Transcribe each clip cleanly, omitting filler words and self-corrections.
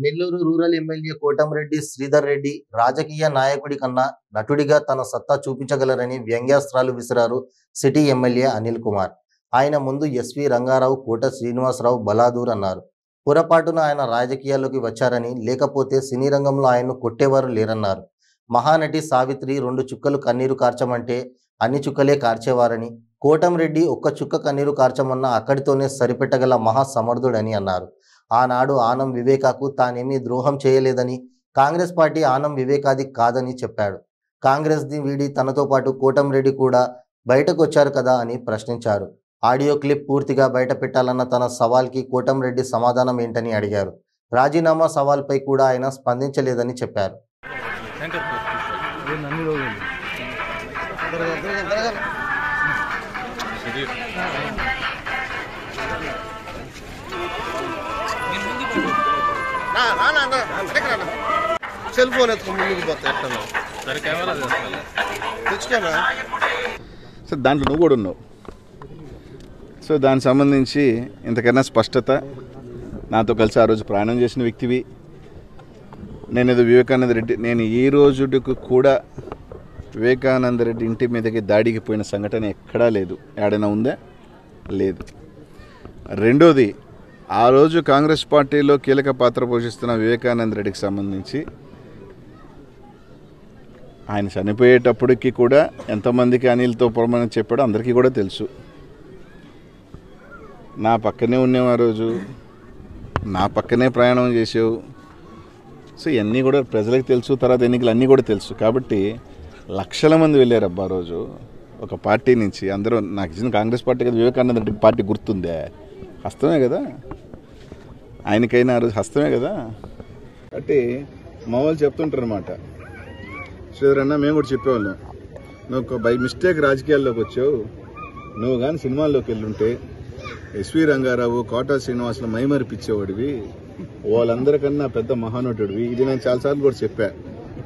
Nellore rural MLA Kotamreddy Sridhar Reddy రాజకీయ నాయకుడి కన్నా నటుడిగా తన సత్తా చూపించగలరని వ్యంగ్యాస్త్రాలు విసిరారు సిటీ ఎమ్మెల్యే అనిల్ కుమార్. ఆయన ముందు ఎస్వి రంగారావు, కోట శ్రీనివాసరావు బలాదూర్ అన్నారు. పొరపాటున ఆయన రాజకీయాల్లోకి వచ్చారని, లేకపోతే సినీ రంగంలో ఆయన్ను కొట్టేవారు లేరన్నారు. మహానటి సావిత్రి 2 చుక్కలు కన్నీరు కార్చమంటే అన్ని చుక్కలే కార్చేవారని, కోటంరెడ్డి ఒక్క చుక్క కన్నీరు కార్చమన్నా అక్కడితోనే సరిపెట్టగల మహాసమర్థుడని అన్నారు. ఆనాడు ఆనం వివేకాకు తానేమీ ద్రోహం చేయలేదని, కాంగ్రెస్ పార్టీ ఆనం వివేకాది కాదని చెప్పాడు. కాంగ్రెస్ది వీడి తనతో పాటు కోటంరెడ్డి కూడా బయటకు వచ్చారు కదా అని ప్రశ్నించారు. ఆడియో క్లిప్ పూర్తిగా బయట పెట్టాలన్న తన సవాల్కి కోటంరెడ్డి సమాధానం ఏంటని అడిగారు. రాజీనామా సవాల్పై కూడా ఆయన స్పందించలేదని చెప్పారు. సెల్ ఫోన్ ఎత్తుకో ముందుకు పోతా తెచ్చుకోనా. సో దాంట్లో నువ్వు కూడా ఉన్నావు. సో దానికి సంబంధించి ఇంతకన్నా స్పష్టత నాతో కలిసి ఆ రోజు ప్రయాణం చేసిన వ్యక్తివి. నేనేదో వివేకానంద రెడ్డి, నేను ఈ రోజుకు కూడా వివేకానంద రెడ్డి ఇంటి మీదకి దాడికి పోయిన సంఘటన ఎక్కడా లేదు. ఏడైనా ఉందా? లేదు. రెండోది, ఆ రోజు కాంగ్రెస్ పార్టీలో కీలక పాత్ర పోషిస్తున్న వివేకానంద రెడ్డికి సంబంధించి ఆయన చనిపోయేటప్పటికి కూడా ఎంతమందికి అనిల్తో పొరమని చెప్పాడో అందరికీ కూడా తెలుసు. నా పక్కనే ఉన్నావు, ఆ రోజు నా పక్కనే ప్రయాణం చేసావు. సో ఇవన్నీ కూడా ప్రజలకు తెలుసు, తర్వాత ఎన్నికలు అన్నీ కూడా తెలుసు. కాబట్టి లక్షల మంది వెళ్ళారబ్బా ఆ రోజు ఒక పార్టీ నుంచి. అందరూ నాకు ఇచ్చిన కాంగ్రెస్ పార్టీ కదా, వివేకానంద రెడ్డి పార్టీ గుర్తుందే, హస్తమే కదా ఆయనకైనా ఆ రోజు హస్తమే కదా. కాబట్టి మా వాళ్ళు చెప్తుంటారు అనమాట, శ్రీధర్ అన్న మేము కూడా చెప్పేవాళ్ళం, నువ్వు బై మిస్టేక్ రాజకీయాల్లోకి వచ్చావు, నువ్వు కానీ సినిమాల్లోకి వెళ్ళుంటే ఎస్వి రంగారావు, కోట శ్రీనివాసులు మైమరిపించేవాడివి, వాళ్ళందరికన్నా పెద్ద మహానటుడివి. ఇది నేను చాలాసార్లు కూడా చెప్పా.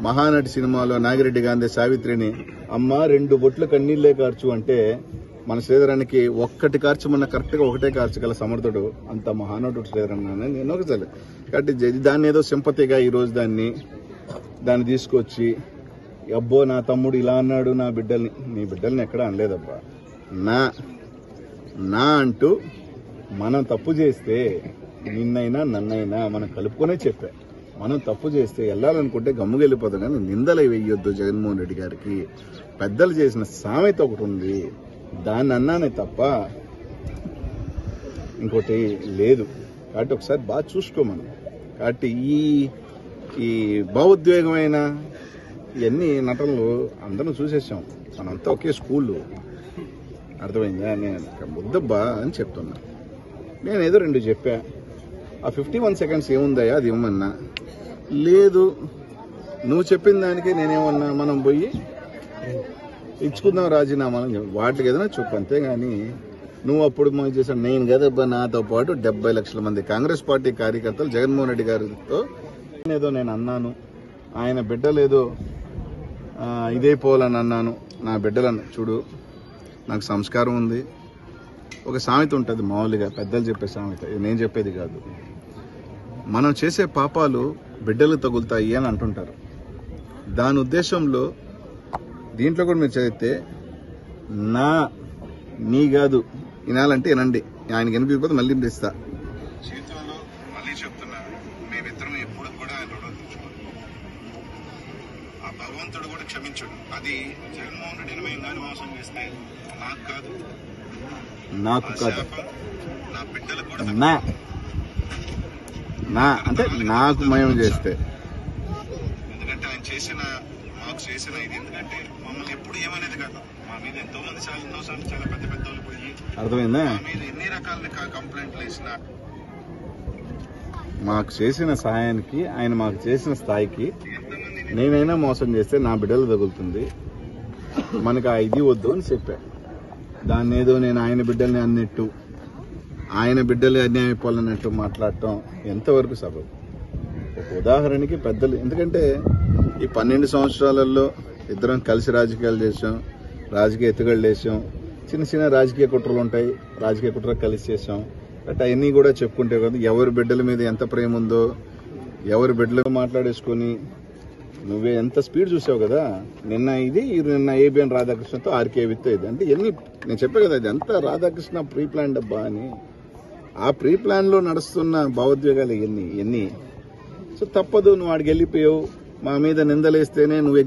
మహానటి సినిమాలో నాగిరెడ్డి గాంధీ సావిత్రిని అమ్మ 2 బొట్లు కన్నీళ్ళే కార్చు అంటే మన శ్రీధరానికి ఒక్కటి కార్చమన్న కరెక్ట్గా ఒకటే కార్చగల సమర్థుడు, అంత మహానటుడు శ్రీధరన్న. నేను ఒకసారి కాబట్టి దాన్ని ఏదో సింపతిగా ఈరోజు దాన్ని తీసుకొచ్చి అబ్బో నా తమ్ముడు ఇలా అన్నాడు నా బిడ్డల్ని, నీ బిడ్డల్ని ఎక్కడా అనలేదబ్బా. నా అంటూ మనం తప్పు చేస్తే నిన్నైనా నన్నైనా మనం కలుపుకొనే చెప్పా. మనం తప్పు చేస్తే వెళ్ళాలనుకుంటే గమ్ముగా వెళ్ళిపోతాం, కానీ నిందలు వేయొద్దు జగన్మోహన్ రెడ్డి గారికి. పెద్దలు చేసిన సామెత ఒకటి ఉంది, దాన్ని అన్నానే తప్ప ఇంకోటి లేదు. కాబట్టి ఒకసారి బాగా చూసుకోమను. కాబట్టి ఈ భావోద్వేగమైన ఇవన్నీ నటనలు అందరం చూసేసాం. మనంతా ఒకే స్కూళ్ళు, అర్థమైందా? నేను ముద్దబ్బా అని చెప్తున్నా. నేను ఏదో 2 చెప్పా. ఆ 51 సెకండ్స్ ఏముందయ్యా అది ఇవ్వమన్నా, లేదు నువ్వు చెప్పిన దానికి నేనేమన్నా మనం పోయి ఇచ్చుకుందాం రాజీనామాలు, వాటికి ఏదైనా చెప్పు, అంతేగాని నువ్వు అప్పుడు మనం చేశాను నేను కదబ్బా, నాతో పాటు 70 లక్షల మంది కాంగ్రెస్ పార్టీ కార్యకర్తలు జగన్మోహన్ రెడ్డి గారితో ఏదో నేను అన్నాను, ఆయన బిడ్డలేదో ఇదే పోలని అన్నాను. నా బిడ్డలను చూడు, నాకు సంస్కారం ఉంది. ఒక సామెత ఉంటుంది మామూలుగా, పెద్దలు చెప్పే సామెత, ఇది నేను చెప్పేది కాదు. మనం చేసే పాపాలు బిడ్డలు తగులుతాయి అని అంటుంటారు. దాని ఉద్దేశంలో దీంట్లో కూడా మీరు చదివితే నీ కాదు వినాలంటే వినండి, ఆయనకి వినిపించకపోతే మళ్ళీ ఇస్తా. జీవితంలో మళ్ళీ చెప్తున్నా, మేమిద్దరం ఎప్పుడు కూడా ఆ భగవంతుడు కూడా క్షమించడు. అది జగన్మోహన్ రెడ్డిని మేము కానీ మోసం చేస్తే నాకు కాదు నా బిడ్డలు కూడా అంటే నాకు మయం చేస్తే, ఎందుకంటే ఆయన మాకు చేసిన ఇది, ఎందుకంటే మమ్మల్ని ఎప్పుడు ఏమనేది కాదు, మా మీద ఎంతో మంది ఎన్నోసార్లు చాలా పెద్ద వాళ్ళు పోయి, అర్థమైందా, మా మీద ఎన్ని రకాల కంప్లైంట్లు వేసినా మాకు చేసిన సహాయానికి, ఆయన మాకు చేసిన స్థాయికి నేనైనా మోసం చేస్తే నా బిడ్డలు తగులుతుంది, మనకు ఆ ఇది వద్దు అని చెప్పా. దాన్ని ఏదో నేను ఆయన బిడ్డల్ని అన్నట్టు, ఆయన బిడ్డలు అన్యాయం అయిపోవాలన్నట్టు మాట్లాడటం ఎంతవరకు సబబు? ఒక ఉదాహరణకి పెద్దలు, ఎందుకంటే ఈ 12 సంవత్సరాలలో ఇద్దరం కలిసి రాజకీయాలు చేసాం, రాజకీయ ఎత్తుగడలు వేసాం, చిన్న చిన్న రాజకీయ కుట్రలు ఉంటాయి, రాజకీయ కుట్రలు కలిసి చేసాం. బట్ అవన్నీ కూడా చెప్పుకుంటే కదా ఎవరి బిడ్డల మీద ఎంత ప్రేమ ఉందో ఎవరి బిడ్డలు మాట్లాడేసుకొని నువ్వే ఎంత స్పీడ్ చూసావు కదా. నిన్న ఏబిఎన్ రాధాకృష్ణతో ఆర్కే విత్ ఇది అంటే ఎన్ని నేను చెప్పే కదా, ఇది అంతా రాధాకృష్ణ ప్రీ ప్లాన్ డబ్బా అని. ఆ ప్రీ ప్లాన్ లో నడుస్తున్న భావోద్వేగాలు ఎన్ని. సో తప్పదు, నువ్వు ఆడికి వెళ్ళిపోయావు, మా మీద నిందలేస్తేనే నువ్వు